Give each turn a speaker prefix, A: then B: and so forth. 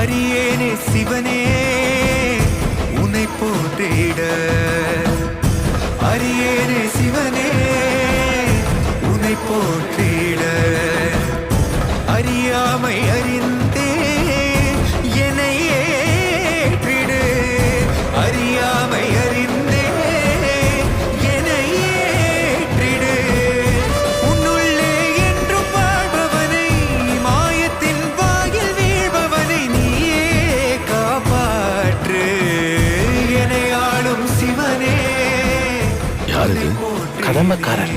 A: அரியேனே சிவனே உன்னை போற்றிட, அரியேனே சிவனே உன்னை போற்றிட, அறியாமை அறிந்தே என்னை ஏற்றிடு, அறியாமை அறிந்தே என்னை ஏற்றிடு. உன்னுள்ளே என்றும் வாழ்பவனை, மாயத்தின் வாயில் வீழ்பவனை நீயே காப்பாற்று, என்னை ஆளும் சிவனே.
B: யாரு? கடமைக்காரன்.